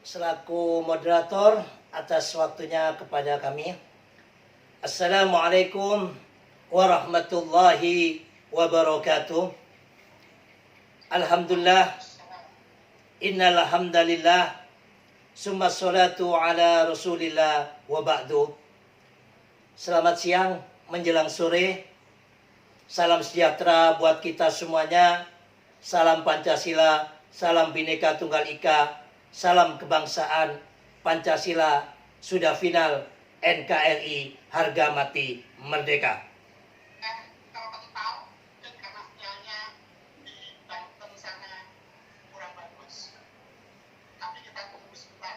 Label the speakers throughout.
Speaker 1: selaku moderator atas waktunya kepada kami. Assalamualaikum warahmatullahi wabarakatuh. Alhamdulillah, innal hamdalillah, summa salatu ala rasulillah wa ba'du. Selamat siang menjelang sore. Salam sejahtera buat kita semuanya. Salam Pancasila, salam Bhinneka Tunggal Ika, salam kebangsaan. Pancasila sudah final, NKRI harga mati merdeka.
Speaker 2: Kalau bagi tahu, mungkin karena sinyalnya di Banten sana kurang bagus. Tapi kita tunggu sebentar.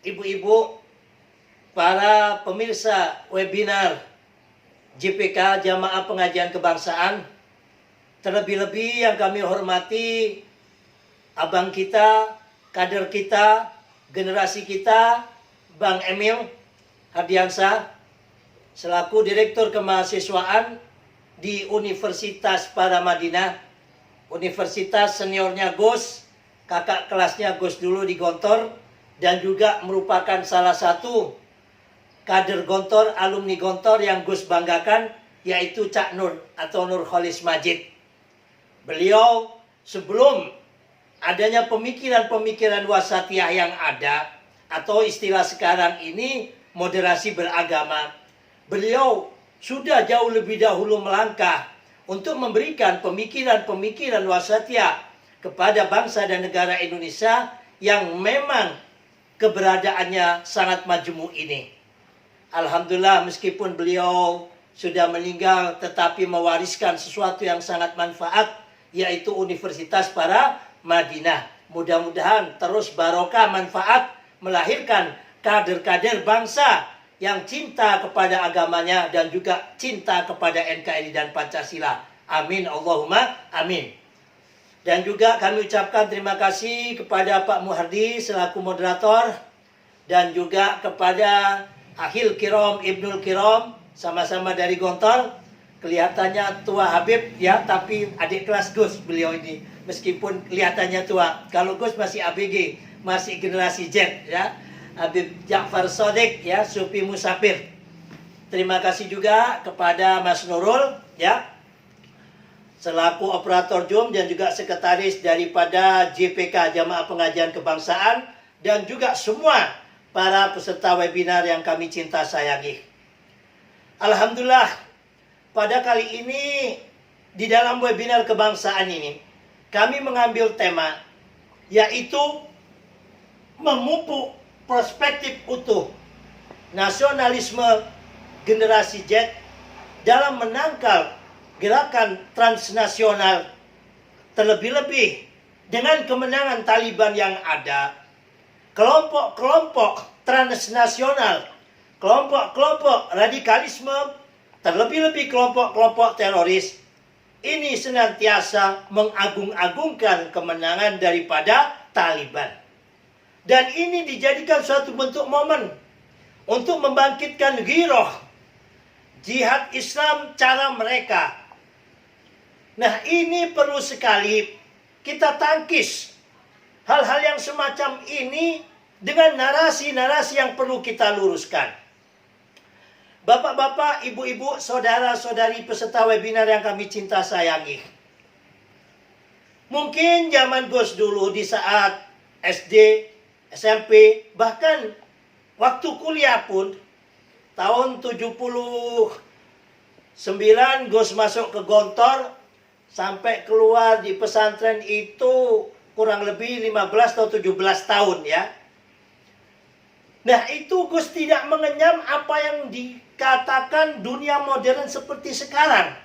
Speaker 1: Ibu-ibu, para pemirsa webinar JPK Jamaah Pengajian Kebangsaan, terlebih-lebih yang kami hormati abang kita, kader kita, generasi kita, Bang Emil Hardiansyah, selaku Direktur Kemahasiswaan di Universitas Paramadina, Universitas seniornya Gus, kakak kelasnya Gus dulu di Gontor, dan juga merupakan salah satu kader Gontor, alumni Gontor yang Gus banggakan, yaitu Cak Nur atau Nurholis Majid. Beliau sebelum adanya pemikiran-pemikiran wasatiyah yang ada, atau istilah sekarang ini moderasi beragama, beliau sudah jauh lebih dahulu melangkah untuk memberikan pemikiran-pemikiran wasatiyah kepada bangsa dan negara Indonesia yang memang keberadaannya sangat majemuk ini. Alhamdulillah, meskipun beliau sudah meninggal tetapi mewariskan sesuatu yang sangat manfaat, yaitu Universitas Paramadina. Mudah-mudahan terus barokah manfaat, melahirkan kader-kader bangsa yang cinta kepada agamanya dan juga cinta kepada NKRI dan Pancasila. Amin Allahumma amin. Dan juga kami ucapkan terima kasih kepada Pak Muhardi selaku moderator, dan juga kepada Akhil Kirom Ibnul Kirom, sama-sama dari Gontor. Kelihatannya tua Habib ya, tapi adik kelas Gus beliau ini. Meskipun kelihatannya tua, kalau Gus masih ABG, masih generasi Z ya. Habib Ja'far Shadiq ya, Sufi Musafir. Terima kasih juga kepada Mas Nurul ya, selaku operator Zoom dan juga sekretaris daripada JPK Jamaah Pengajian Kebangsaan, dan juga semua para peserta webinar yang kami cinta sayangi. Alhamdulillah, pada kali ini di dalam webinar kebangsaan ini kami mengambil tema, yaitu memupuk perspektif utuh nasionalisme generasi Z dalam menangkal gerakan transnasional, terlebih-lebih dengan kemenangan Taliban yang ada. Kelompok-kelompok transnasional, kelompok-kelompok radikalisme, terlebih-lebih kelompok-kelompok teroris ini senantiasa mengagung-agungkan kemenangan daripada Taliban. Dan ini dijadikan suatu bentuk momen untuk membangkitkan ghiroh jihad Islam cara mereka. Nah, ini perlu sekali kita tangkis hal-hal yang semacam ini dengan narasi-narasi yang perlu kita luruskan. Bapak-bapak, ibu-ibu, saudara-saudari peserta webinar yang kami cinta sayangi. Mungkin zaman Gus dulu di saat SD, SMP, bahkan waktu kuliah pun, tahun 79 Gus masuk ke Gontor, sampai keluar di pesantren itu kurang lebih 15 atau 17 tahun ya. Nah, itu Gus tidak mengenyam apa yang dikatakan dunia modern seperti sekarang.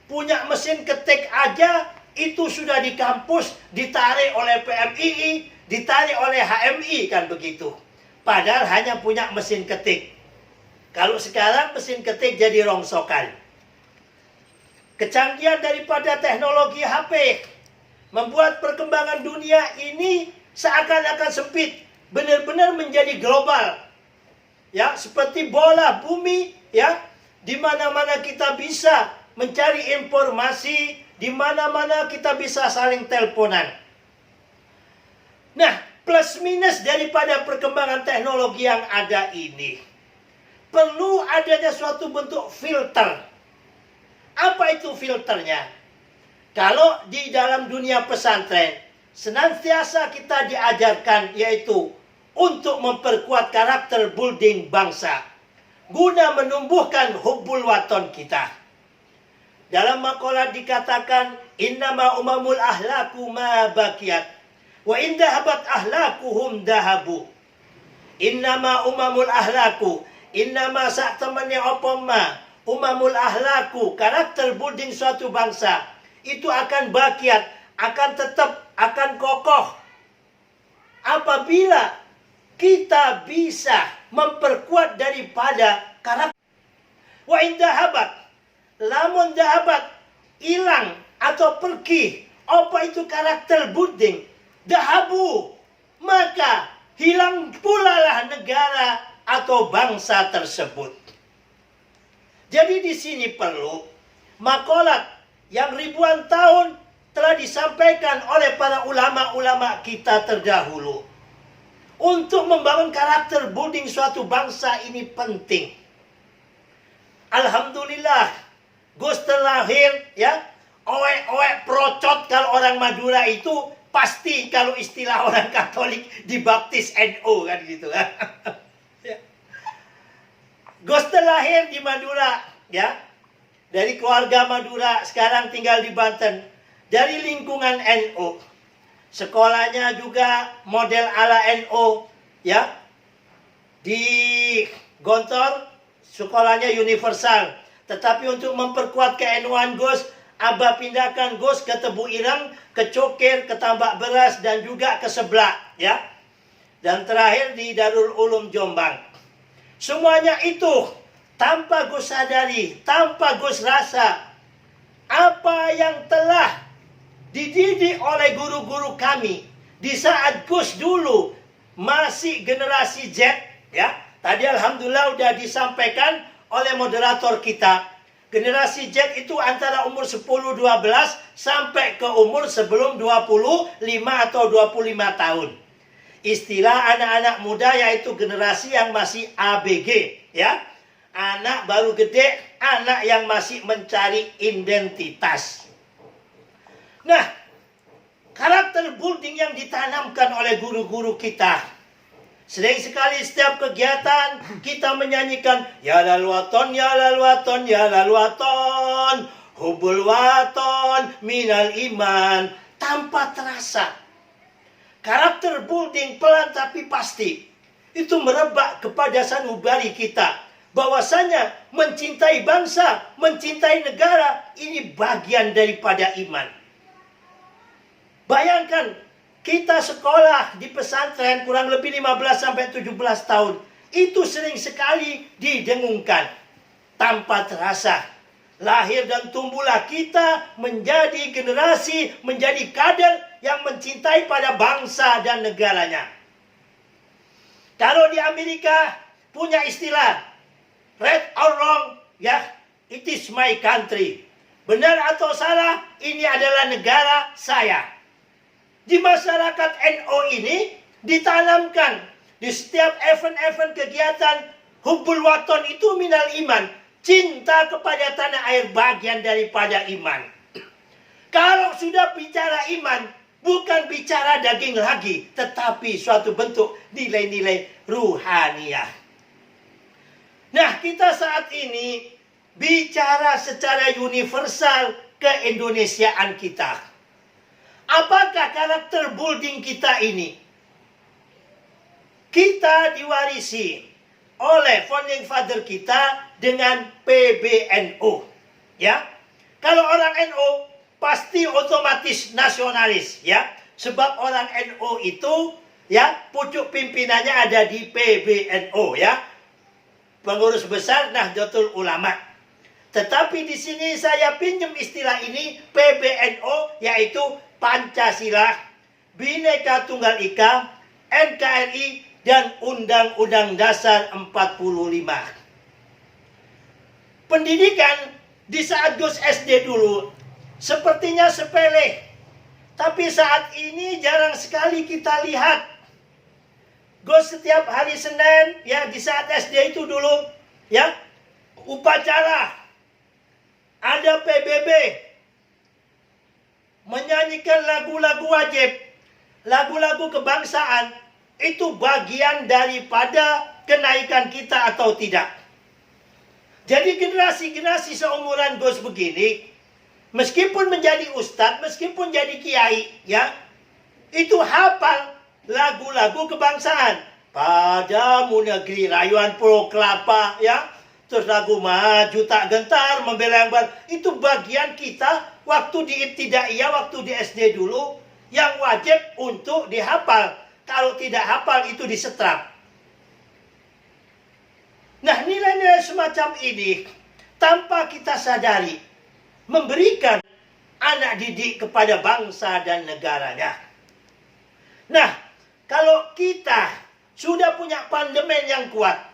Speaker 1: Punya mesin ketik aja itu sudah di kampus ditarik oleh PMII, ditarik oleh HMI, kan begitu. Padahal hanya punya mesin ketik. Kalau sekarang mesin ketik jadi rongsokan. Kecanggihan daripada teknologi HP membuat perkembangan dunia ini seakan-akan sempit, benar-benar menjadi global. Ya, seperti bola bumi ya, di mana-mana kita bisa mencari informasi, di mana-mana kita bisa saling teleponan. Nah, plus minus daripada perkembangan teknologi yang ada ini, perlu adanya suatu bentuk filter. Apa itu filternya? Kalau di dalam dunia pesantren, senantiasa kita diajarkan yaitu untuk memperkuat karakter building bangsa, guna menumbuhkan hubbul waton kita. Dalam makalah dikatakan, innama umamul ahlaku ma bakiyat, wa indahabat ahlakuhum dahabu. Innama umamul ahlaku, innama sak temannya opoma, umamul ahlaku, karakter building suatu bangsa, itu akan bakiat, akan tetap, akan kokoh. Apabila kita bisa memperkuat daripada karakter. Wa indahabat, lamun dahabat, hilang atau pergi, apa itu karakter building? Dahabu, maka hilang pula lah negara atau bangsa tersebut. Jadi di sini perlu makalat yang ribuan tahun telah disampaikan oleh para ulama-ulama kita terdahulu. Untuk membangun karakter building suatu bangsa ini penting. Alhamdulillah, Gus terlahir ya, oek-oek procot kalau orang Madura itu pasti kalau istilah orang Katolik dibaptis NU kan gitu kan. Gus terlahir di Madura ya. Dari keluarga Madura, sekarang tinggal di Banten. Dari lingkungan NU. Sekolahnya juga model ala NU. Ya. Di Gontor, sekolahnya universal. Tetapi untuk memperkuat ke-NU-an Gus, Abah pindahkan Gus ke Tebu Ireng, ke Cokir, ke Tambak Beras, dan juga ke Seblak. Ya. Dan terakhir di Darul Ulum Jombang. Semuanya itu tanpa Gus sadari, tanpa Gus rasa, apa yang telah dididik oleh guru-guru kami di saat Gus dulu masih generasi Z, ya. Tadi alhamdulillah sudah disampaikan oleh moderator kita. Generasi Z itu antara umur 10-12 sampai ke umur sebelum 25 atau 25 tahun. Istilah anak-anak muda yaitu generasi yang masih ABG, ya. Anak baru gede, anak yang masih mencari identitas. Nah, karakter building yang ditanamkan oleh guru-guru kita. Sering sekali setiap kegiatan kita menyanyikan ya lal waton, ya lal waton, ya lal waton, hubul waton, minal iman, tanpa terasa. Karakter building pelan tapi pasti itu merebak kepada sanubari kita. Bahwasanya mencintai bangsa, mencintai negara, ini bagian daripada iman. Bayangkan, kita sekolah di pesantren kurang lebih 15-17 tahun. Itu sering sekali didengungkan. Tanpa terasa, lahir dan tumbuhlah kita menjadi generasi, menjadi kader yang mencintai pada bangsa dan negaranya. Kalau di Amerika punya istilah, right or wrong, ya, it is my country. Benar atau salah, ini adalah negara saya. Di masyarakat NU ini ditanamkan di setiap event-event kegiatan hubbul waton itu minal iman. Cinta kepada tanah air bagian daripada iman. Kalau sudah bicara iman, bukan bicara daging lagi, tetapi suatu bentuk nilai-nilai ruhaniyah. Nah, kita saat ini bicara secara universal keindonesiaan kita. Apakah karakter building kita ini? Kita diwarisi oleh founding father kita dengan PBNU. Ya. Kalau orang NU pasti otomatis nasionalis, ya. Sebab orang NU itu ya, pucuk pimpinannya ada di PBNU, ya. Pengurus besar Nahdlatul Ulama. Tetapi di sini saya pinjam istilah ini PBNU, yaitu Pancasila, Bhinneka Tunggal Ika, NKRI, dan Undang-Undang Dasar 45. Pendidikan di saat Gus SD dulu sepertinya sepele. Tapi saat ini jarang sekali kita lihat Gus setiap hari Senin, ya di saat SD itu dulu, ya upacara, ada PBB, menyanyikan lagu-lagu wajib, lagu-lagu kebangsaan, itu bagian daripada kenaikan kita atau tidak. Jadi generasi-generasi seumuran Gus begini, meskipun menjadi ustadz, meskipun jadi kiai, ya, itu hafal lagu-lagu kebangsaan. Padamu negeri rayuan Pulau Kelapa, ya, terus lagu Maju Tak Gentar, Membela Yang Baru. Itu bagian kita waktu di ibtidaiyah, waktu di SD dulu, yang wajib untuk dihafal. Kalau tidak hafal itu disetrap. Nah, nilai-nilai semacam ini tanpa kita sadari memberikan anak didik kepada bangsa dan negaranya. Nah, kalau kita sudah punya pandemen yang kuat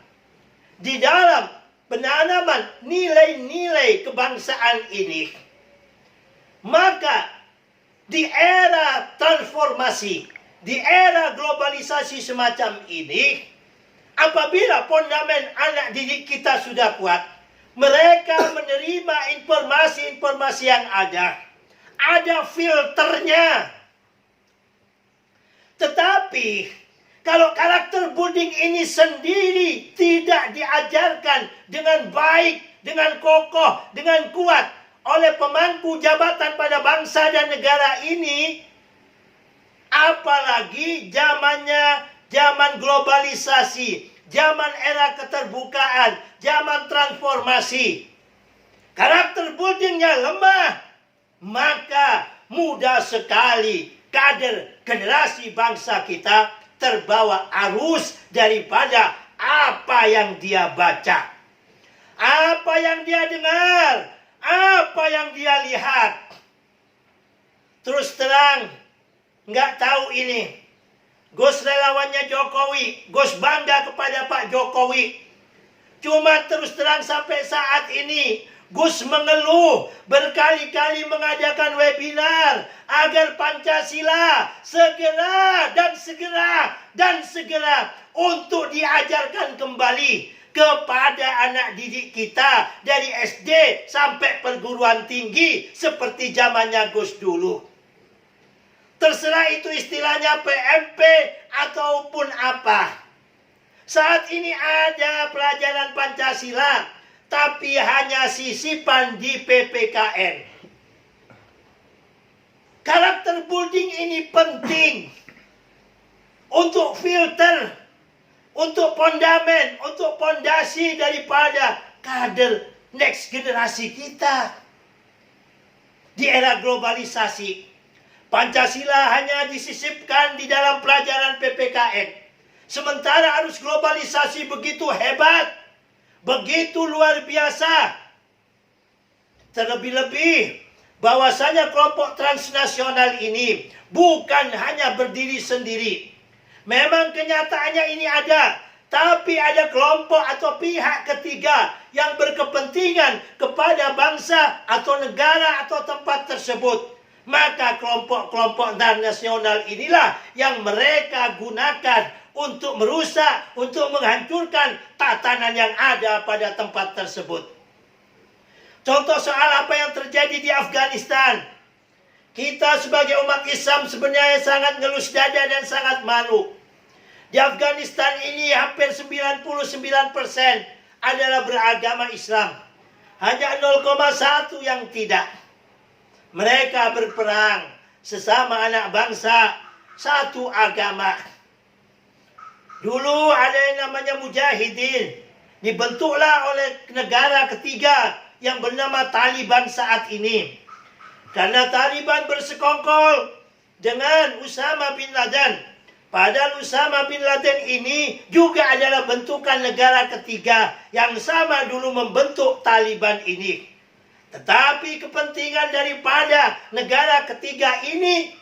Speaker 1: di dalam penanaman nilai-nilai kebangsaan ini, maka di era transformasi, di era globalisasi semacam ini, apabila fondamen anak didik kita sudah kuat, mereka menerima informasi-informasi yang ada filternya. Tetapi kalau karakter building ini sendiri tidak diajarkan dengan baik, dengan kokoh, dengan kuat oleh pemangku jabatan pada bangsa dan negara ini, apalagi zaman globalisasi, zaman era keterbukaan, zaman transformasi, karakter buildingnya lemah, maka mudah sekali kader generasi bangsa kita terbawa arus daripada apa yang dia baca, apa yang dia dengar, apa yang dia lihat. Terus terang, nggak tahu ini. Gus relawannya Jokowi, Gus bangga kepada Pak Jokowi. Cuma terus terang sampai saat ini, Gus mengeluh, berkali-kali mengadakan webinar agar Pancasila segera untuk diajarkan kembali kepada anak didik kita dari SD sampai perguruan tinggi seperti zamannya Gus dulu. Terserah itu istilahnya PMP ataupun apa. Saat ini ada pelajaran Pancasila, tapi hanya sisipan di PPKN. Karakter building ini penting untuk filter, untuk fondamen, untuk fondasi daripada kader next generasi kita. Di era globalisasi, Pancasila hanya disisipkan di dalam pelajaran PPKN. Sementara arus globalisasi begitu hebat, begitu luar biasa. Terlebih-lebih bahwasanya kelompok transnasional ini bukan hanya berdiri sendiri. Memang kenyataannya ini ada, tapi ada kelompok atau pihak ketiga yang berkepentingan kepada bangsa atau negara atau tempat tersebut. Maka kelompok-kelompok transnasional inilah yang mereka gunakan untuk merusak, untuk menghancurkan tatanan yang ada pada tempat tersebut. Contoh soal apa yang terjadi di Afghanistan. Kita sebagai umat Islam sebenarnya sangat ngelus dada dan sangat malu. Di Afghanistan ini hampir 99% adalah beragama Islam. Hanya 0,1 yang tidak. Mereka berperang sesama anak bangsa, satu agama. Dulu ada yang namanya mujahidin. Dibentuklah oleh negara ketiga yang bernama Taliban saat ini. Karena Taliban bersekongkol dengan Usama bin Laden. Padahal Usama bin Laden ini juga adalah bentukan negara ketiga yang sama dulu membentuk Taliban ini. Tetapi kepentingan daripada negara ketiga ini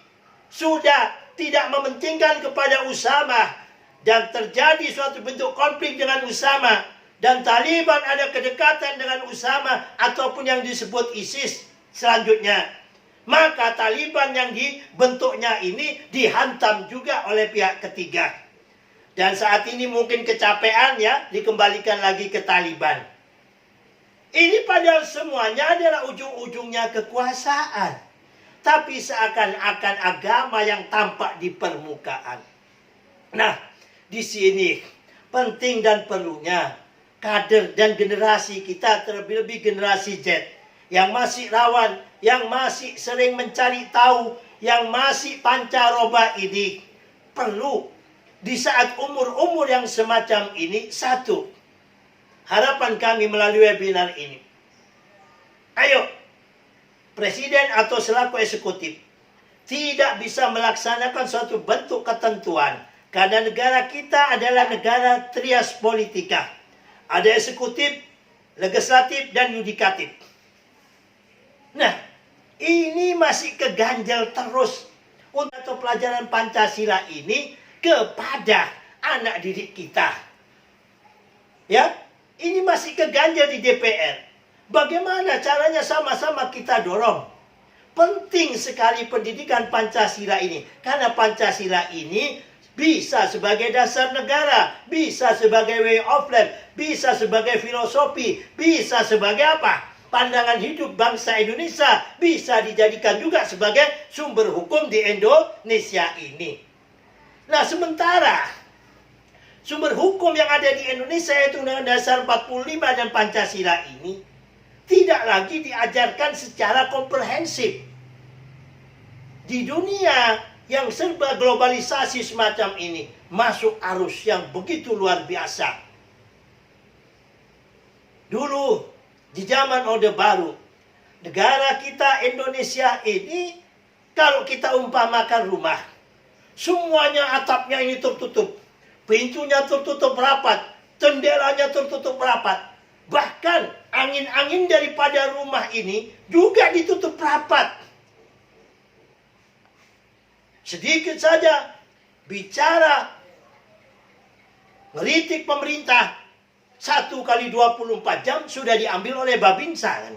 Speaker 1: sudah tidak mementingkan kepada Usama, dan terjadi suatu bentuk konflik dengan Usama, dan Taliban ada kedekatan dengan Usama ataupun yang disebut ISIS selanjutnya. Maka Taliban yang dibentuknya ini dihantam juga oleh pihak ketiga. Dan saat ini mungkin kecapean ya, dikembalikan lagi ke Taliban. Ini padahal semuanya adalah ujung-ujungnya kekuasaan. Tapi seakan-akan agama yang tampak di permukaan. Nah, di sini penting dan perlunya kader dan generasi kita, terlebih-lebih generasi Z, yang masih rawan, yang masih sering mencari tahu, yang masih pancaroba ini, perlu di saat umur-umur yang semacam ini, satu, harapan kami melalui webinar ini. Ayo, presiden atau selaku eksekutif tidak bisa melaksanakan suatu bentuk ketentuan. Karena negara kita adalah negara trias politika. Ada eksekutif, legislatif, dan yudikatif. Nah, ini masih keganjal terus untuk pelajaran Pancasila ini kepada anak didik kita. Ya, ini masih keganjal di DPR. Bagaimana caranya sama-sama kita dorong? Penting sekali pendidikan Pancasila ini. Karena Pancasila ini bisa sebagai dasar negara, bisa sebagai way of life, bisa sebagai filosofi, bisa sebagai apa? Pandangan hidup bangsa Indonesia, bisa dijadikan juga sebagai sumber hukum di Indonesia ini. Nah, sementara sumber hukum yang ada di Indonesia yaitu Undang-Undang Dasar 45 dan Pancasila ini tidak lagi diajarkan secara komprehensif. Di dunia yang serba globalisasi semacam ini, masuk arus yang begitu luar biasa. Dulu, di zaman Orde Baru, negara kita Indonesia ini, kalau kita umpamakan rumah, semuanya atapnya ini tertutup, pintunya tertutup rapat, jendelanya tertutup rapat. Bahkan angin-angin daripada rumah ini juga ditutup rapat. Sedikit saja bicara ngeritik pemerintah 1 kali 24 jam sudah diambil oleh Babinsa.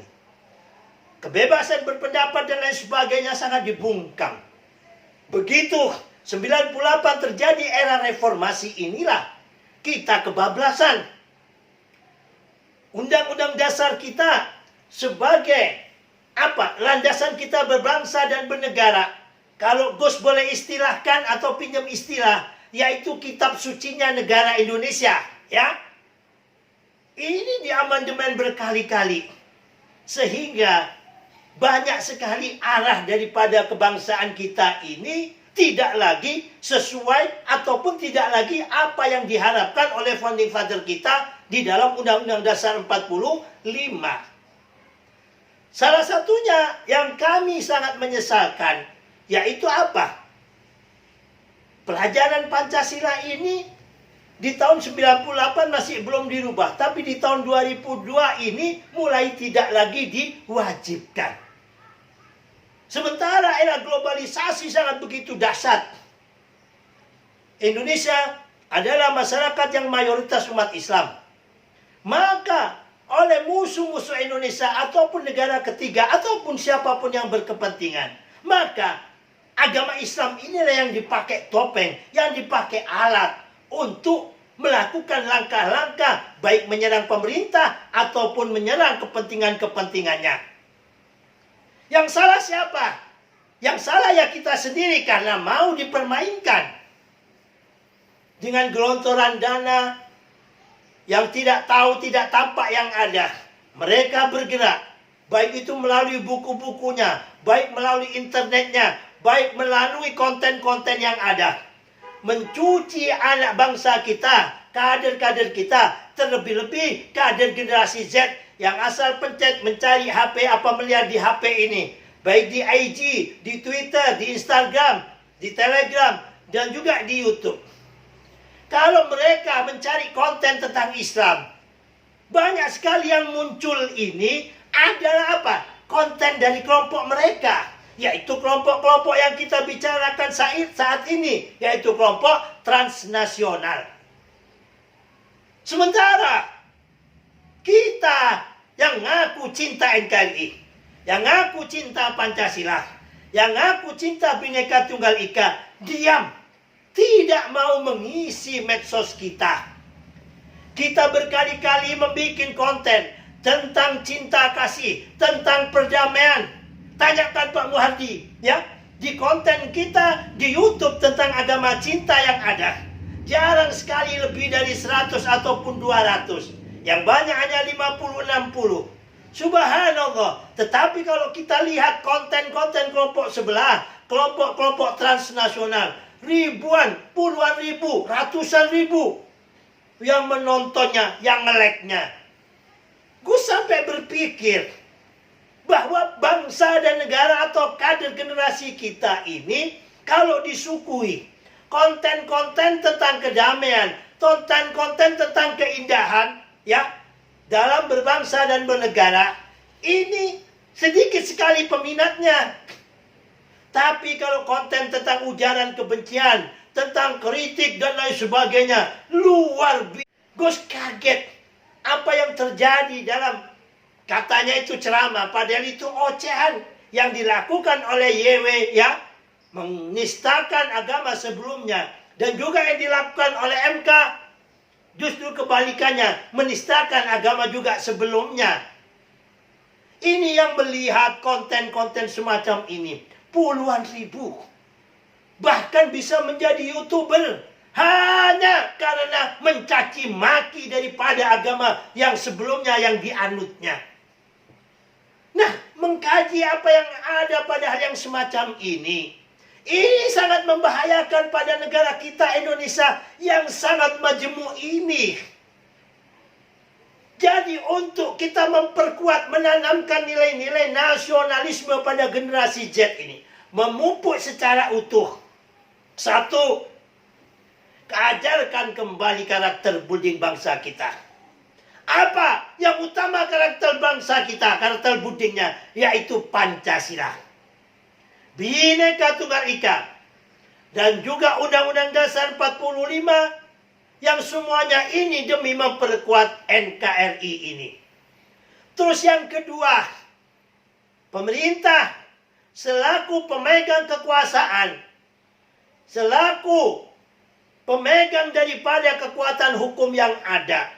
Speaker 1: Kebebasan berpendapat dan lain sebagainya sangat dibungkam. Begitu 98 terjadi era reformasi inilah kita kebablasan. Undang-undang dasar kita sebagai apa? Landasan kita berbangsa dan bernegara. Kalau Gus boleh istilahkan atau pinjam istilah, yaitu kitab sucinya negara Indonesia, ya. Ini diamandemen berkali-kali. Sehingga banyak sekali arah daripada kebangsaan kita ini tidak lagi sesuai ataupun tidak lagi apa yang diharapkan oleh founding father kita di dalam Undang-Undang Dasar 45. Salah satunya yang kami sangat menyesalkan, yaitu apa? Pelajaran Pancasila ini di tahun 98 masih belum dirubah. Tapi di tahun 2002 ini mulai tidak lagi diwajibkan. Sementara era globalisasi sangat begitu dahsyat. Indonesia adalah masyarakat yang mayoritas umat Islam. Maka oleh musuh-musuh Indonesia ataupun negara ketiga ataupun siapapun yang berkepentingan, maka agama Islam inilah yang dipakai topeng, yang dipakai alat untuk melakukan langkah-langkah baik menyerang pemerintah ataupun menyerang kepentingan-kepentingannya. Yang salah siapa? Yang salah ya kita sendiri karena mau dipermainkan dengan gelontoran dana yang tidak tahu, tidak tampak yang ada. Mereka bergerak, baik itu melalui buku-bukunya, baik melalui internetnya, baik melalui konten-konten yang ada. Mencuci anak bangsa kita, kader-kader kita, terlebih-lebih kader generasi Z yang asal pencet mencari HP apa melihat di HP ini. Baik di IG, di Twitter, di Instagram, di Telegram, dan juga di YouTube. Kalau mereka mencari konten tentang Islam, banyak sekali yang muncul ini adalah apa? Konten dari kelompok mereka, yaitu kelompok-kelompok yang kita bicarakan saat ini, yaitu kelompok transnasional. Sementara kita yang ngaku cinta NKRI, yang ngaku cinta Pancasila, yang ngaku cinta Bhinneka Tunggal Ika, diam. tidak mau mengisi medsos kita. Kita berkali-kali membuat konten tentang cinta kasih, tentang perdamaian. Tanyakan Pak Muhardi, ya. Di konten kita di YouTube tentang agama cinta yang ada, jarang sekali lebih dari 100 ataupun 200. Yang banyak hanya 50-60. Subhanallah. Tetapi kalau kita lihat konten-konten kelompok sebelah, kelompok-kelompok transnasional, ribuan, puluhan ribu, ratusan ribu yang menontonnya, yang nge-like-nya. Gue sampai berpikir bahwa bangsa dan negara atau kader generasi kita ini kalau disuguhi konten-konten tentang kedamaian, konten-konten tentang keindahan, ya, dalam berbangsa dan bernegara, ini sedikit sekali peminatnya. Tapi kalau konten tentang ujaran kebencian, tentang kritik dan lain sebagainya, luar biasa. Gue kaget apa yang terjadi dalam, katanya itu ceramah, padahal itu ocehan yang dilakukan oleh YW, ya, menistakan agama sebelumnya. Dan juga yang dilakukan oleh MK, justru kebalikannya, menistakan agama juga sebelumnya. Ini yang melihat konten-konten semacam ini, puluhan ribu. Bahkan bisa menjadi YouTuber hanya karena mencaci maki daripada agama yang sebelumnya yang dianutnya. Nah, mengkaji apa yang ada pada hal yang semacam ini sangat membahayakan pada negara kita Indonesia yang sangat majemuk ini. Jadi untuk kita memperkuat, menanamkan nilai-nilai nasionalisme pada generasi Z ini, memupuk secara utuh. Satu, ajarkan kembali karakter buding bangsa kita. Apa yang utama karakter bangsa kita, karakter budingnya, yaitu Pancasila, Bhinneka Tunggal Ika, dan juga Undang-Undang Dasar 45, yang semuanya ini demi memperkuat NKRI ini. Terus yang kedua, pemerintah selaku pemegang kekuasaan, selaku pemegang daripada kekuatan hukum yang ada,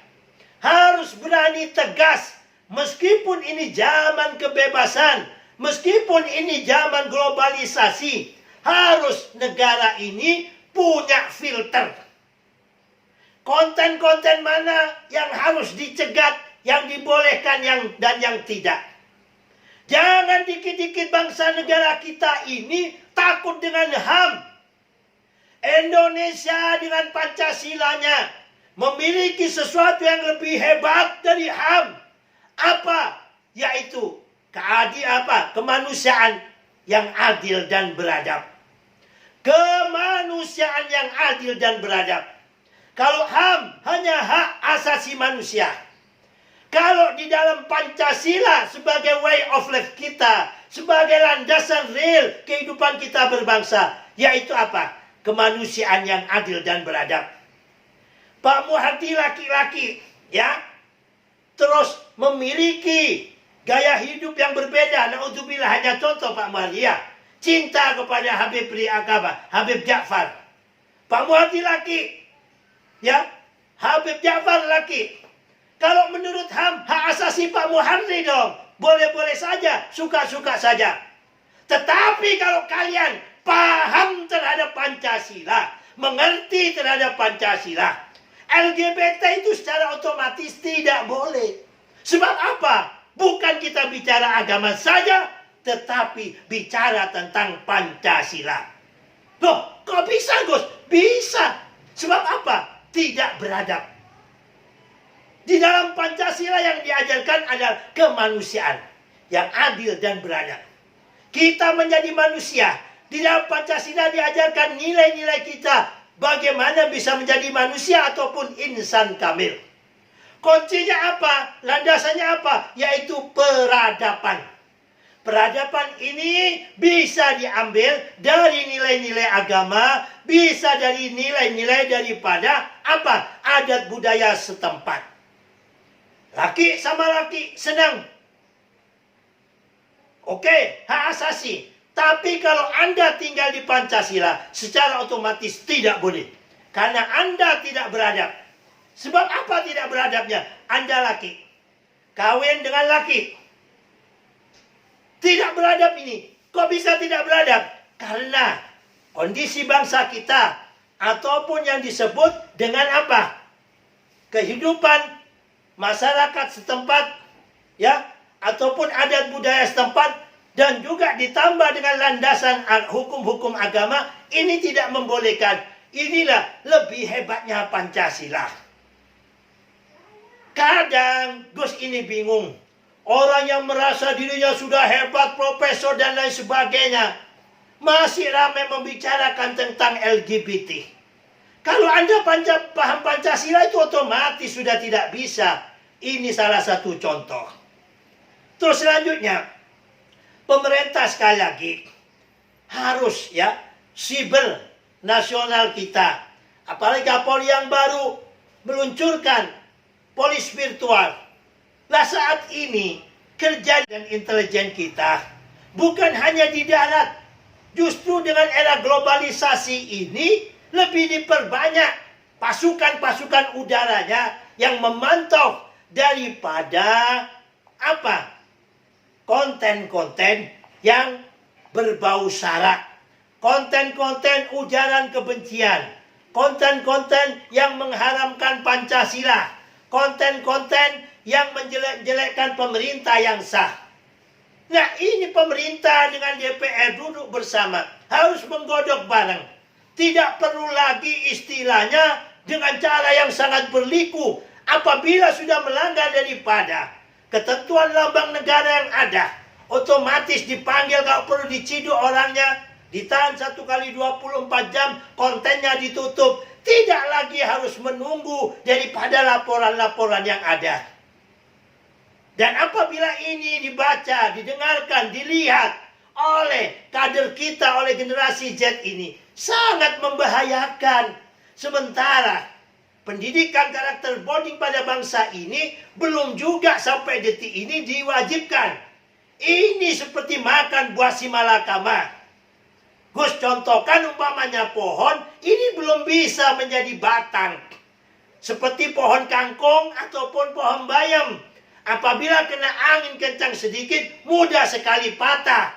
Speaker 1: harus berani tegas, meskipun ini zaman kebebasan, meskipun ini zaman globalisasi, harus negara ini punya filter. Konten-konten mana yang harus dicegat, yang dibolehkan, dan yang tidak. Jangan dikit-dikit bangsa negara kita ini takut dengan HAM. Indonesia dengan Pancasilanya memiliki sesuatu yang lebih hebat dari HAM. Apa? Yaitu kemanusiaan yang adil dan beradab. Kemanusiaan yang adil dan beradab. Kalau HAM hanya hak asasi manusia. Kalau di dalam Pancasila sebagai way of life kita, sebagai landasan real kehidupan kita berbangsa, yaitu apa? Kemanusiaan yang adil dan beradab. Pak Muhardi laki-laki, ya, terus memiliki gaya hidup yang berbeda. Na'udzubillah, hanya contoh Pak Muhardi, ya, cinta kepada Habib Habib Ja'far. Pak Muhardi laki, ya, Habib Ja'far laki. Kalau menurut HAM, hak asasi Pak Muhardi dong. Boleh-boleh saja, suka-suka saja. Tetapi kalau kalian paham terhadap Pancasila, mengerti terhadap Pancasila, LGBT itu secara otomatis tidak boleh. Sebab apa? Bukan kita bicara agama saja, tetapi bicara tentang Pancasila. Loh, kok bisa, Gus? Bisa. Sebab apa? Tidak beradab. Di dalam Pancasila yang diajarkan adalah kemanusiaan yang adil dan beradab. Kita menjadi manusia. Di dalam Pancasila diajarkan nilai-nilai kita, bagaimana bisa menjadi manusia ataupun insan kamil. Kuncinya apa? Landasannya apa? Yaitu peradaban. Peradaban ini bisa diambil dari nilai-nilai agama, bisa dari nilai-nilai daripada apa? Adat budaya setempat. Laki sama laki senang. Oke, hak asasi. Tapi kalau Anda tinggal di Pancasila, secara otomatis tidak boleh. Karena Anda tidak beradab. Sebab apa tidak beradabnya? Anda laki. Kawin dengan laki. Tidak beradab ini. Kok bisa tidak beradab? Karena kondisi bangsa kita ataupun yang disebut dengan apa? Kehidupan masyarakat setempat, ya, ataupun adat budaya setempat, dan juga ditambah dengan landasan hukum-hukum agama, ini tidak membolehkan. Inilah lebih hebatnya Pancasila. Kadang Gus ini bingung. Orang yang merasa dirinya sudah hebat, profesor dan lain sebagainya, masih ramai membicarakan tentang LGBT. Kalau Anda paham Pancasila itu otomatis sudah tidak bisa. Ini salah satu contoh. Terus selanjutnya, pemerintah sekali lagi harus, ya, siber nasional kita. Apalagi Kapolri yang baru meluncurkan polis virtual. Lah saat ini kerja dan intelijen kita bukan hanya di darat. Justru dengan era globalisasi ini lebih diperbanyak pasukan-pasukan udaranya yang memantau daripada apa? Konten-konten yang berbau sara. Konten-konten ujaran kebencian. Konten-konten yang mengharamkan Pancasila. Konten-konten yang menjelek-jelekkan pemerintah yang sah. Nah, ini pemerintah dengan DPR duduk bersama. Harus menggodok bareng. Tidak perlu lagi istilahnya dengan cara yang sangat berliku. Apabila sudah melanggar daripada ketentuan lambang negara yang ada, otomatis dipanggil, kalau perlu diciduk orangnya, ditahan 1x24 jam, kontennya ditutup. Tidak lagi harus menunggu daripada laporan-laporan yang ada. Dan apabila ini dibaca, didengarkan, dilihat oleh kader kita, oleh generasi Z ini, sangat membahayakan. Sementara pendidikan karakter bonding pada bangsa ini belum juga sampai detik ini diwajibkan. Ini seperti makan buah simalakama. Gus contohkan umpamanya pohon, ini belum bisa menjadi batang. Seperti pohon kangkung ataupun pohon bayam. Apabila kena angin kencang sedikit, mudah sekali patah.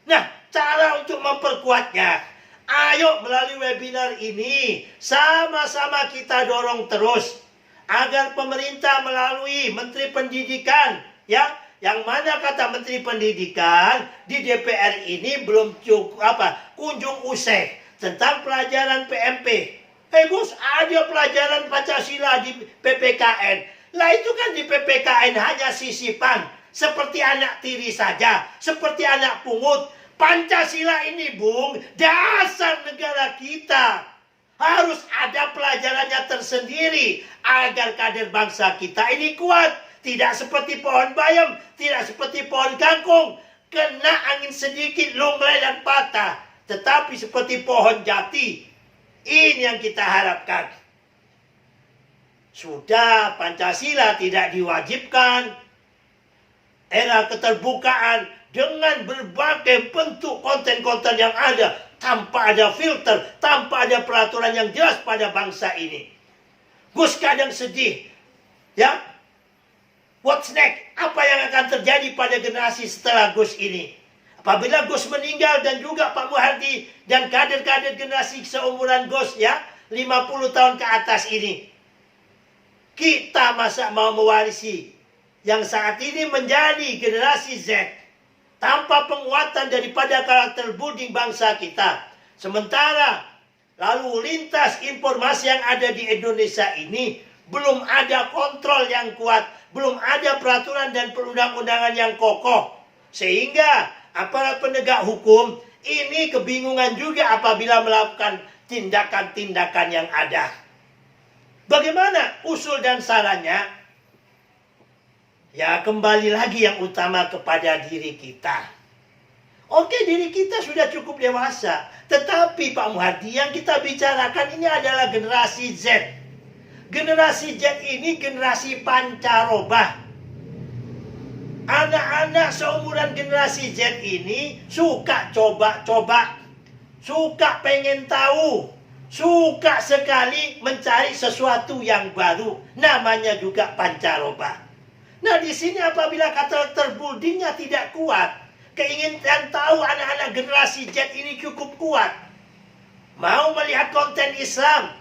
Speaker 1: Nah, cara untuk memperkuatnya, ayo melalui webinar ini, sama-sama kita dorong terus. Agar pemerintah melalui Menteri Pendidikan, ya, yang mana kata Menteri Pendidikan di DPR ini belum cukup kunjung usai tentang pelajaran PMP. Gus, ada pelajaran Pancasila di PPKN. Lah itu kan di PPKN hanya sisipan, seperti anak tiri saja, seperti anak pungut. Pancasila ini, Bung, dasar negara kita. Harus ada pelajarannya tersendiri agar kader bangsa kita ini kuat. Tidak seperti pohon bayam, tidak seperti pohon kangkung. Kena angin sedikit, lunglai dan patah. Tetapi seperti pohon jati. Ini yang kita harapkan. Sudah Pancasila tidak diwajibkan. Era keterbukaan dengan berbagai bentuk konten-konten yang ada. Tanpa ada filter, tanpa ada peraturan yang jelas pada bangsa ini. Gus kadang sedih. Ya, what's next? Apa yang akan terjadi pada generasi setelah Gus ini? Apabila Gus meninggal dan juga Pak Muhardi dan kader-kader generasi seumuran Gus, ya, 50 tahun ke atas ini. Kita masa mau mewarisi yang saat ini menjadi generasi Z tanpa penguatan daripada karakter budi bangsa kita. Sementara lalu lintas informasi yang ada di Indonesia ini belum ada kontrol yang kuat, belum ada peraturan dan perundang-undangan yang kokoh. Sehingga aparat penegak hukum ini kebingungan juga apabila melakukan tindakan-tindakan yang ada. Bagaimana usul dan sarannya? Ya, kembali lagi yang utama kepada diri kita. Oke, diri kita sudah cukup dewasa. Tetapi Pak Muhardi, yang kita bicarakan ini adalah generasi Z. Generasi Z ini generasi pancaroba. Anak-anak seumuran generasi Z ini suka coba-coba, suka pengen tahu, suka sekali mencari sesuatu yang baru. Namanya juga pancaroba. Nah, di sini apabila karakter buildingnya tidak kuat, keinginan tahu anak-anak generasi Z ini cukup kuat, mau melihat konten Islam.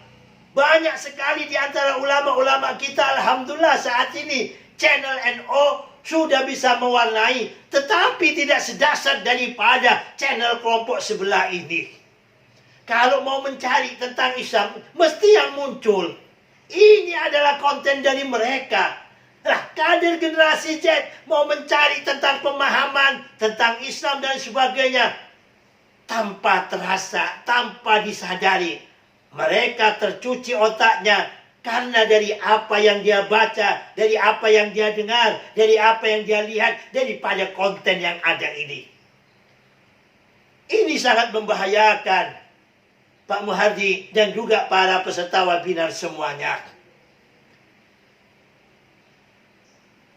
Speaker 1: Banyak sekali di antara ulama-ulama kita, alhamdulillah saat ini channel NO sudah bisa mewarnai, tetapi tidak sedahsyat daripada channel kelompok sebelah ini. Kalau mau mencari tentang Islam, mesti yang muncul ini adalah konten dari mereka. Lah, kader generasi Z mau mencari tentang pemahaman tentang Islam dan sebagainya, tanpa terasa, tanpa disadari, mereka tercuci otaknya karena dari apa yang dia baca, dari apa yang dia dengar, dari apa yang dia lihat, daripada konten yang ada ini. Ini sangat membahayakan, Pak Muhardi dan juga para peserta webinar semuanya.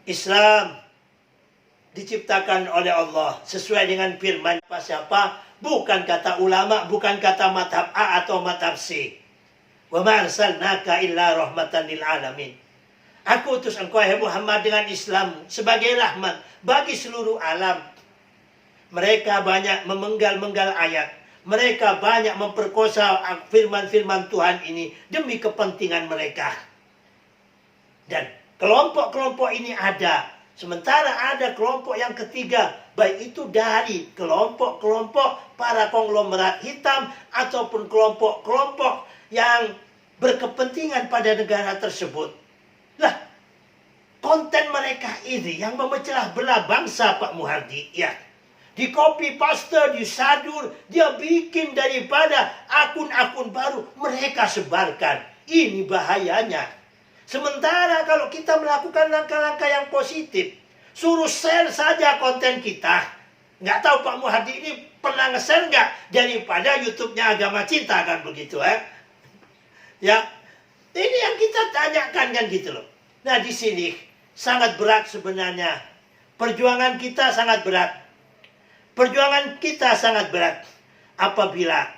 Speaker 1: Islam diciptakan oleh Allah sesuai dengan firman siapa? Bukan kata ulama, bukan kata madhab A atau madhab C. Wa ma arsalnaka illa rahmatan lil alamin. Aku utus engkau hai Muhammad dengan Islam sebagai rahmat bagi seluruh alam. Mereka banyak memenggal-menggal ayat. Mereka banyak memperkosa firman-firman Tuhan ini demi kepentingan mereka. Dan kelompok-kelompok ini ada. Sementara ada kelompok yang ketiga, baik itu dari kelompok-kelompok para konglomerat hitam ataupun kelompok-kelompok yang berkepentingan pada negara tersebut. Lah, konten mereka ini yang memecah belah bangsa, Pak Muhardi, ya. Di copy paste, disadur, dia bikin daripada akun-akun baru mereka sebarkan. Ini bahayanya. Sementara kalau kita melakukan langkah-langkah yang positif, suruh share saja konten kita. Nggak tahu Pak Muhardi ini pernah nge-share nggak daripada YouTube-nya Agama Cinta, kan begitu, ya. Ini yang kita tanyakan kan gitu loh. Nah, di sini sangat berat sebenarnya. Perjuangan kita sangat berat. Perjuangan kita sangat berat apabila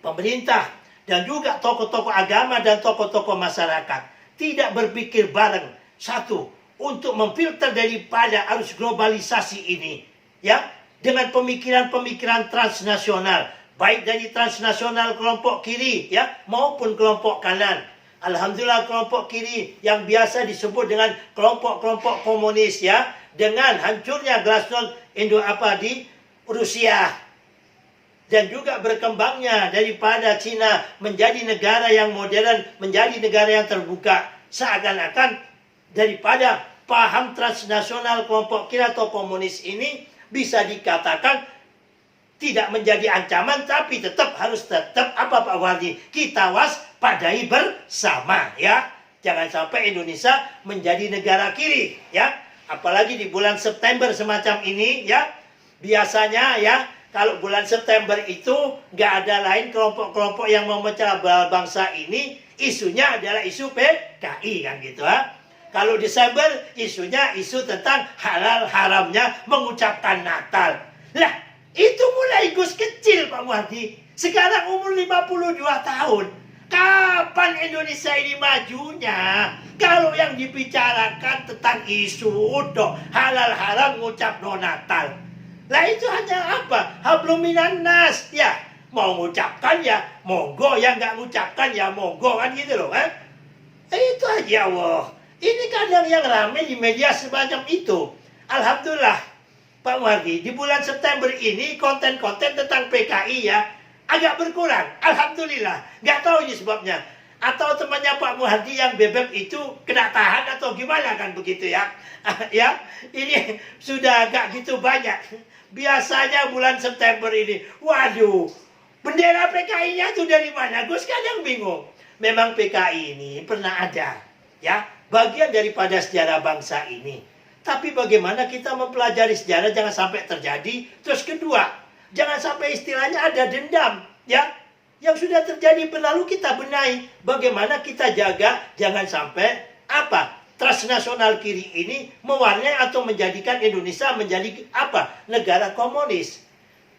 Speaker 1: pemerintah dan juga tokoh-tokoh agama dan tokoh-tokoh masyarakat tidak berpikir bareng satu untuk memfilter daripada arus globalisasi ini, ya, dengan pemikiran-pemikiran transnasional, baik dari transnasional kelompok kiri, ya, maupun kelompok kanan. Alhamdulillah kelompok kiri yang biasa disebut dengan kelompok-kelompok komunis, ya, dengan hancurnya glasnost di Rusia dan juga berkembangnya daripada Cina menjadi negara yang modern, menjadi negara yang terbuka, seakan-akan daripada paham transnasional kelompok kiri atau komunis ini bisa dikatakan tidak menjadi ancaman, tapi tetap apa Pak Wardi, kita waspadai bersama, ya. Jangan sampai Indonesia menjadi negara kiri, ya. Apalagi di bulan September semacam ini, ya. Biasanya, ya, kalau bulan September itu nggak ada lain kelompok-kelompok yang memecah belah bangsa ini, isunya adalah isu PKI, kan gitu, ha. Kalau Desember isunya isu tentang halal haramnya mengucapkan Natal. Lah, itu mulai Gus kecil, Pak Muhardi. Sekarang umur 52 tahun. Kapan Indonesia ini majunya? Kalau yang dibicarakan tentang isu udah halal haram ngucap no Natal. Lah itu hanya apa? Hablum minan nas. Ya, mau ngucapkan ya monggo, yang nggak ngucapkan ya monggo, kan gitu loh, kan? Itu aja, Allah. Ini kadang yang ramai di media semacam itu. Alhamdulillah, Pak Muhardi, di bulan September ini konten-konten tentang PKI, ya, agak berkurang. Alhamdulillah. Nggak tahu ini sebabnya. Atau temannya Pak Muhardi yang bebek itu kena tahan atau gimana, kan begitu, ya. Ya, ini sudah agak gitu banyak. Biasanya bulan September ini, waduh, bendera PKI-nya tuh dari mana? Gue kadang bingung. Memang PKI ini pernah ada, ya, bagian daripada sejarah bangsa ini. Tapi bagaimana kita mempelajari sejarah jangan sampai terjadi. Terus kedua, jangan sampai istilahnya ada dendam, ya, yang sudah terjadi berlalu kita benahi. Bagaimana kita jaga jangan sampai apa? transnasional kiri ini mewarnai atau menjadikan Indonesia menjadi apa? Negara komunis.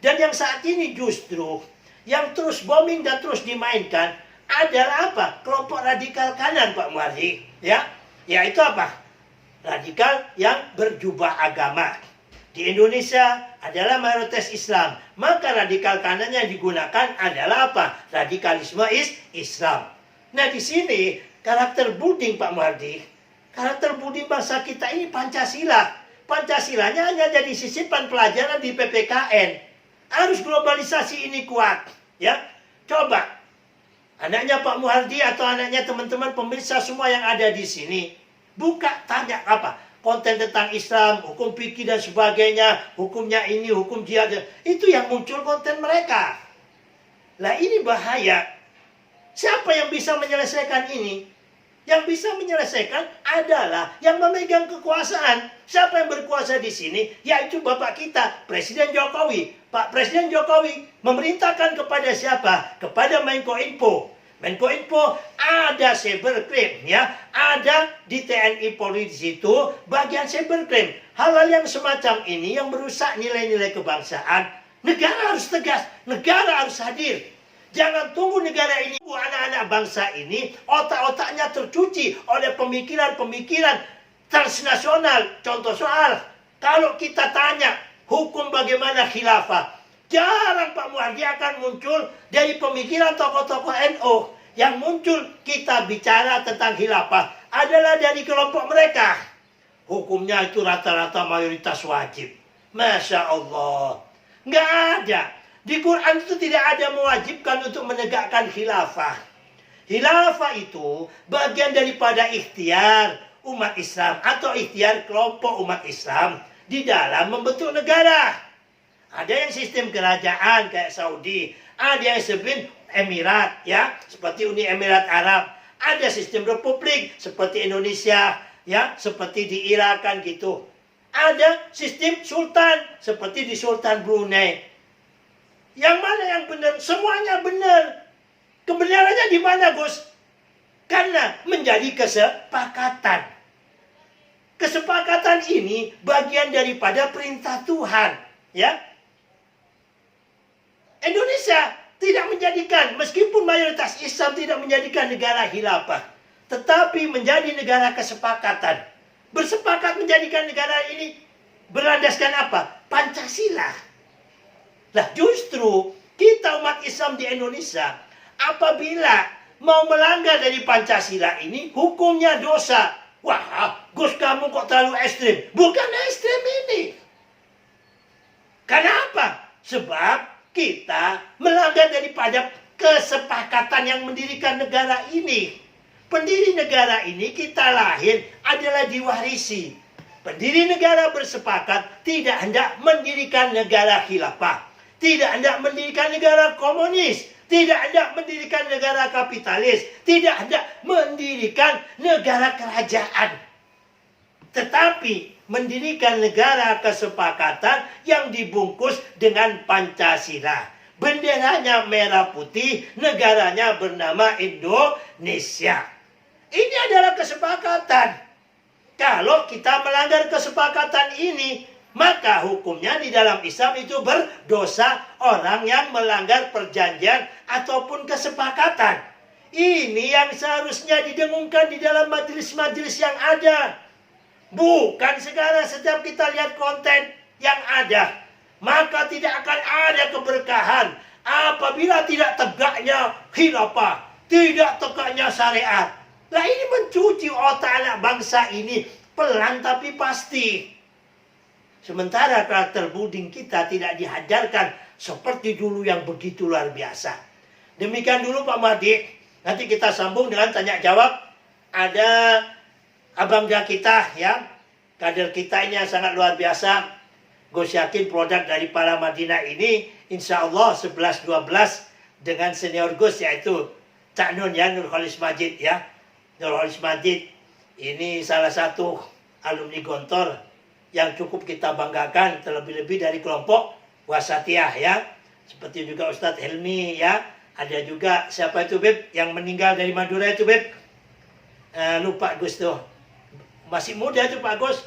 Speaker 1: Dan yang saat ini justru yang terus booming dan terus dimainkan adalah apa? Kelompok radikal kanan, Pak Muardi. Ya, yaitu apa? Radikal yang berjubah agama. Di Indonesia adalah mayoritas Islam. Maka radikal kanan yang digunakan adalah apa? Radikalisme Islam. Nah, di sini karakter building, Pak Muardi, karakter building bangsa kita ini Pancasila. Pancasilanya hanya jadi sisipan pelajaran di PPKN. Harus globalisasi ini kuat. Ya, coba anaknya Pak Muhardi atau anaknya teman-teman pemirsa semua yang ada di sini, buka tanya apa? Konten tentang Islam, hukum fikih dan sebagainya, hukumnya ini, hukum jihad. Itu yang muncul konten mereka. Lah ini bahaya. Siapa yang bisa menyelesaikan ini? Yang bisa menyelesaikan adalah yang memegang kekuasaan. Siapa yang berkuasa di sini? Yaitu Bapak kita, Presiden Jokowi. Pak Presiden Jokowi memerintahkan kepada siapa? Kepada Menkominfo. Menkominfo ada cybercrime, ya, ada di TNI Polri di situ bagian cybercrime. Hal-hal yang semacam ini yang merusak nilai-nilai kebangsaan. Negara harus tegas, negara harus hadir. Jangan tunggu negara ini, anak-anak bangsa ini otak-otaknya tercuci oleh pemikiran-pemikiran transnasional. Contoh soal, kalau kita tanya hukum bagaimana khilafah, jarang Pak Muhardi akan muncul dari pemikiran tokoh-tokoh NU. Yang muncul kita bicara tentang khilafah adalah dari kelompok mereka. Hukumnya itu rata-rata mayoritas wajib. Masya Allah. Nggak ada. Di Quran itu tidak ada mewajibkan untuk menegakkan khilafah. Khilafah itu bagian daripada ikhtiar umat Islam atau ikhtiar kelompok umat Islam di dalam membentuk negara. Ada yang sistem kerajaan kayak Saudi, ada yang sebelum Emirat, ya, seperti Uni Emirat Arab, ada sistem republik seperti Indonesia, ya, seperti di Irak kan gitu. Ada sistem sultan seperti di Sultan Brunei. Yang mana yang benar? Semuanya benar. Kebenarannya di mana, Gus? Karena menjadi kesepakatan. Kesepakatan ini bagian daripada perintah Tuhan, ya. Indonesia tidak menjadikan, meskipun mayoritas Islam tidak menjadikan negara khilafah, tetapi menjadi negara kesepakatan. Bersepakat menjadikan negara ini berlandaskan apa? Pancasila. Lah justru kita umat Islam di Indonesia apabila mau melanggar dari Pancasila ini hukumnya dosa. Wah, Gus kamu kok terlalu ekstrim. Bukan ekstrim ini. Kenapa? Sebab kita melanggar daripada kesepakatan yang mendirikan negara ini. Pendiri negara ini kita lahir adalah diwarisi. Pendiri negara bersepakat tidak hendak mendirikan negara khilafah. Tidak hendak mendirikan negara komunis. Tidak hendak mendirikan negara kapitalis. Tidak hendak mendirikan negara kerajaan. Tetapi mendirikan negara kesepakatan yang dibungkus dengan Pancasila. Benderanya merah putih, negaranya bernama Indonesia. Ini adalah kesepakatan. Kalau kita melanggar kesepakatan ini, maka hukumnya di dalam Islam itu berdosa orang yang melanggar perjanjian ataupun kesepakatan. Ini yang seharusnya didengungkan di dalam majelis-majelis yang ada. Bukan sekarang setiap kita lihat konten yang ada, maka tidak akan ada keberkahan apabila tidak tegaknya khilafah, tidak tegaknya syariat. Lah ini mencuci otak anak bangsa ini pelan tapi pasti. Sementara karakter building kita tidak dihajarkan seperti dulu yang begitu luar biasa. Demikian dulu Pak Muhardi. Nanti kita sambung dengan tanya jawab. Ada abangga kita, ya, kader kita ini yang sangat luar biasa. Gus yakin produk dari para Madinah ini insya Allah 11-12 dengan senior Gus yaitu Cak Nun, ya, Nurholis Majid, ya. Nurholis Majid ini salah satu alumni Gontor yang cukup kita banggakan, terlebih-lebih dari kelompok Wasatiyah, ya. Seperti juga Ustadz Helmi, ya. Ada juga siapa itu, Beb, yang meninggal dari Madura itu, Beb. Lupa Gus tuh. masih muda itu Pak Gus,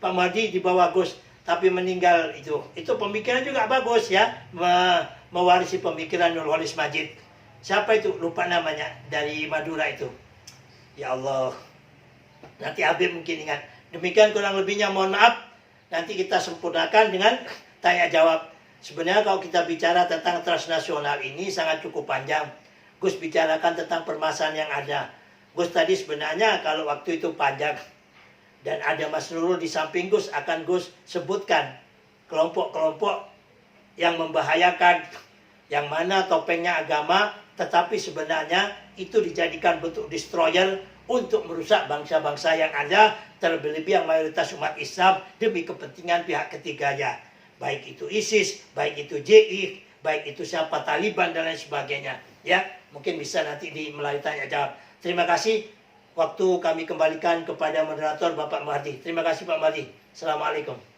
Speaker 1: Pak Mahdi di bawah Gus, tapi meninggal itu. Itu pemikiran juga bagus ya, mewarisi pemikiran Nurholis Majid. Siapa itu? Lupa namanya, dari Madura itu. Ya Allah, nanti Habib mungkin ingat. Demikian kurang lebihnya, mohon maaf. Nanti kita sempurnakan dengan tanya jawab. Sebenarnya kalau kita bicara tentang transnasional ini sangat cukup panjang. Gus bicarakan tentang permasalahan yang ada. Gus tadi sebenarnya kalau waktu itu panjang. Dan ada Mas Nurul di samping Gus, akan Gus sebutkan kelompok-kelompok yang membahayakan, yang mana topengnya agama, tetapi sebenarnya itu dijadikan bentuk destroyer untuk merusak bangsa-bangsa yang ada, terlebih-lebih yang mayoritas umat Islam demi kepentingan pihak ketiganya. Baik itu ISIS, baik itu JI, baik itu siapa Taliban dan lain sebagainya. Ya, mungkin bisa nanti melalui tanya jawab. Terima kasih. Waktu kami kembalikan kepada moderator Bapak Mahdi. Terima kasih Pak Mahdi. Assalamualaikum.